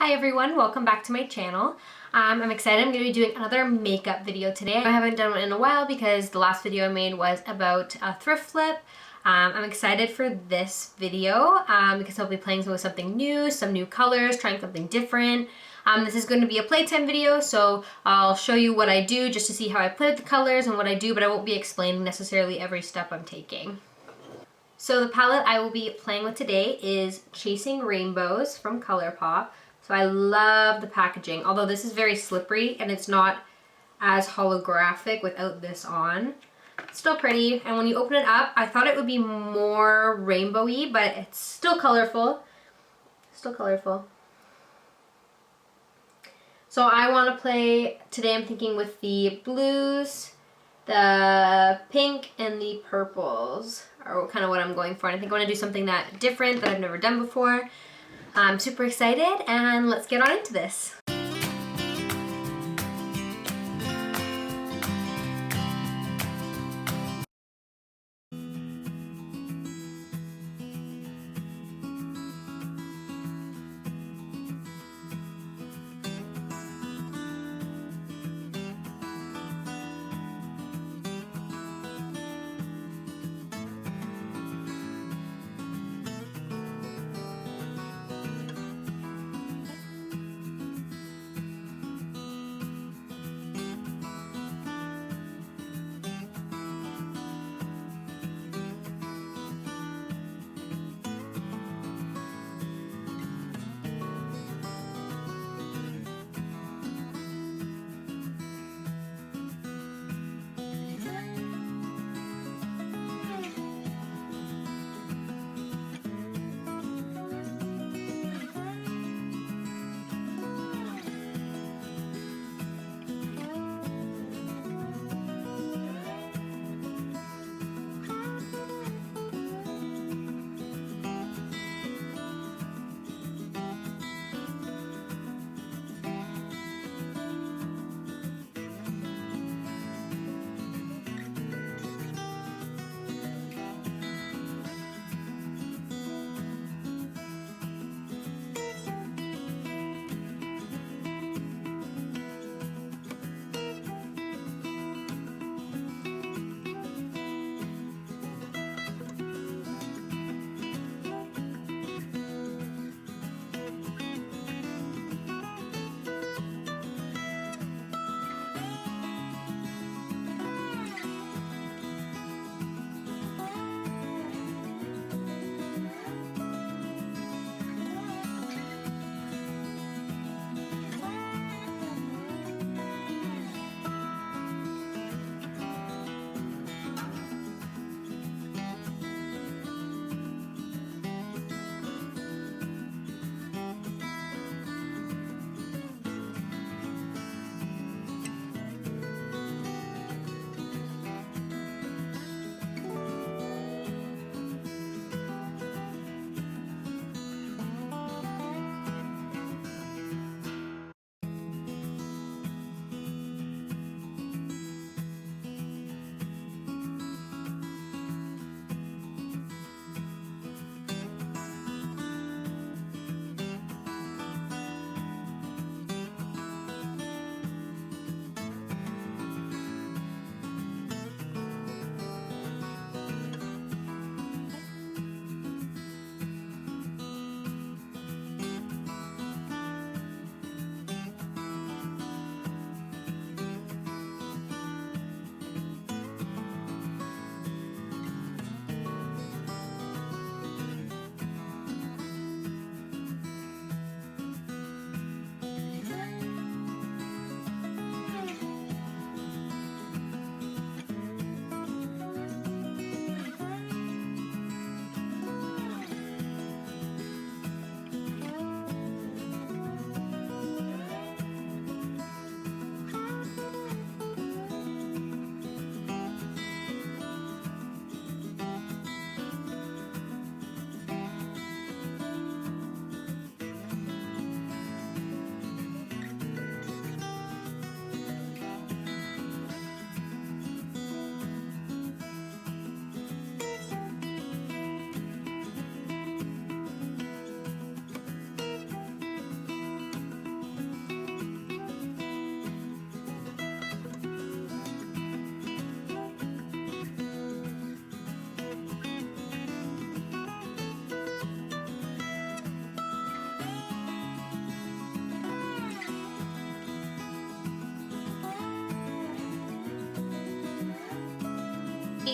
Hi everyone, welcome back to my channel. I'm excited. I'm going to be doing another makeup video today. I haven't done one in a while because the last video I made was about a thrift flip. I'm excited for this video because I'll be playing with something new, some new colors, trying something different. This is going to be a playtime video, so I'll show you what I do just to see how I play with the colors and what I do, but I won't be explaining necessarily every step I'm taking. So the palette I will be playing with today is Chasing Rainbows from Colourpop. So I love the packaging, although this is very slippery and it's not as holographic without this on. It's still pretty, and when you open it up, I thought it would be more rainbowy, but it's still colorful. Still colorful. So I want to play, today I'm thinking with the blues, the pink, and the purples are kind of what I'm going for. And I think I want to do something that different that I've never done before. I'm super excited, and let's get on into this.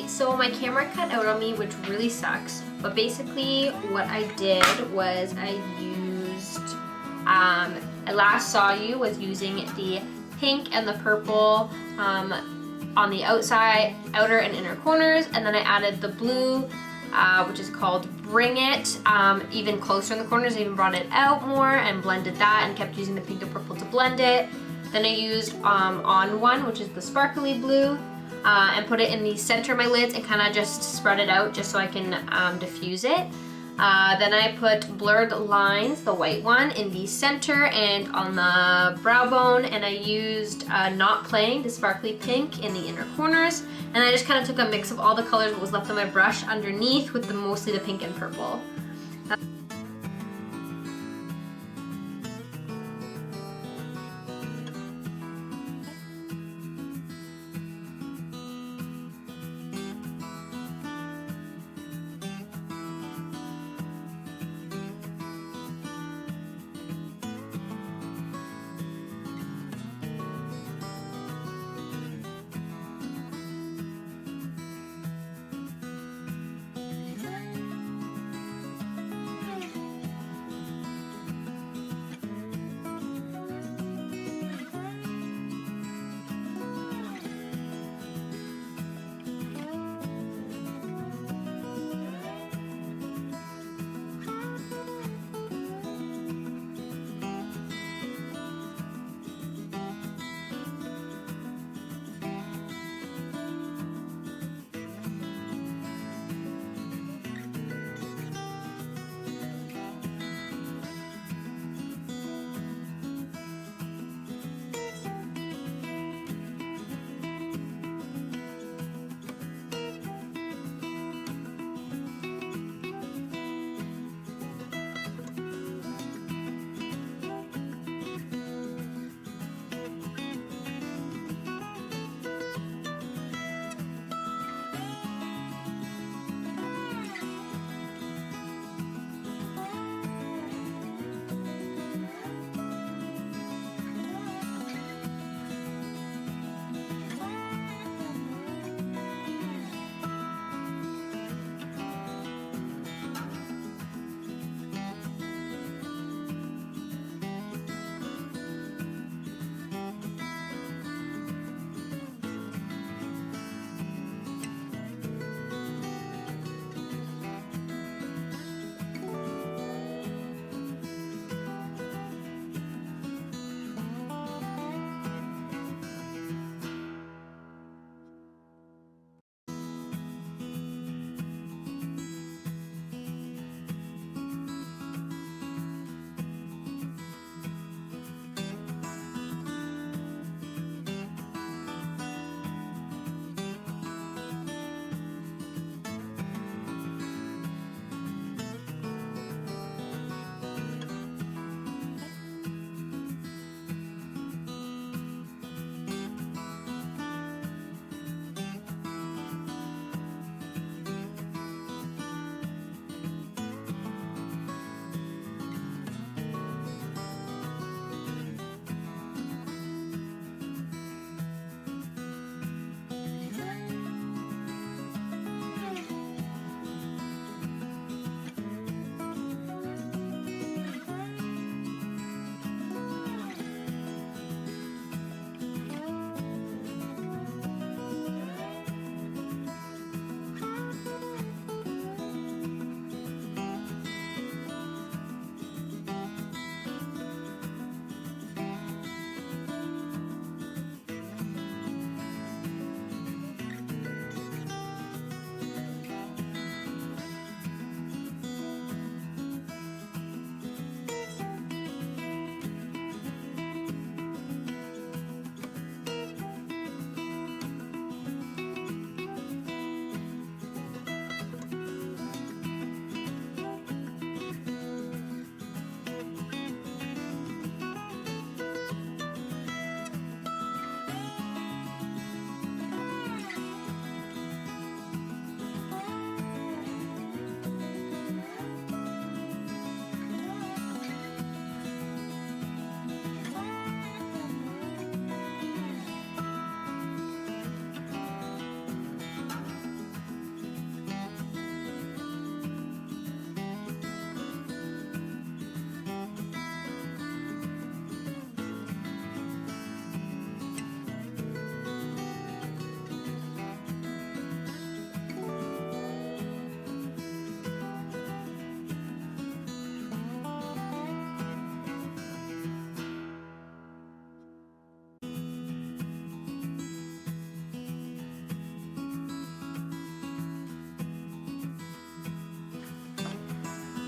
So my camera cut out on me, which really sucks, but basically what I did was I used, I last saw you was using the pink and the purple on the outside, outer and inner corners, and then I added the blue, which is called Bring It, even closer in the corners. I even brought it out more and blended that and kept using the pink and purple to blend it. Then I used On One, which is the sparkly blue, and put it in the center of my lids and kind of just spread it out just so I can diffuse it. Then I put Blurred Lines, the white one, in the center and on the brow bone, and I used Not Playing, the sparkly pink, in the inner corners. And I just kind of took a mix of all the colors that was left on my brush underneath with mostly the pink and purple.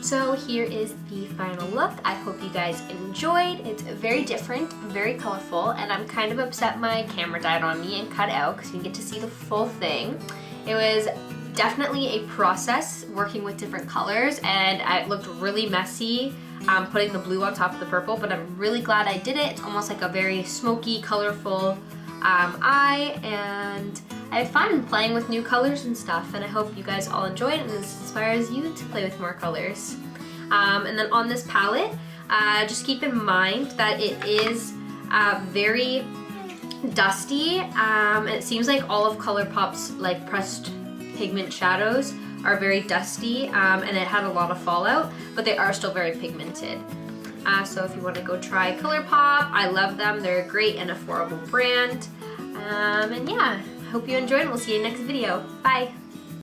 So here is the final look. I hope you guys enjoyed. It's very different, very colorful, and I'm kind of upset my camera died on me and cut out because you get to see the full thing. It was definitely a process working with different colors, and it looked really messy putting the blue on top of the purple, but I'm really glad I did it. It's almost like a very smoky, colorful eye, and I had fun playing with new colors and stuff, and I hope you guys all enjoyed it and this inspires you to play with more colors. And then on this palette, just keep in mind that it is very dusty, and it seems like all of Colourpop's like pressed pigment shadows are very dusty, and it had a lot of fallout, but they are still very pigmented. So if you want to go try Colourpop, I love them. They're a great and affordable brand. And yeah, hope you enjoyed, and we'll see you in the next video. Bye!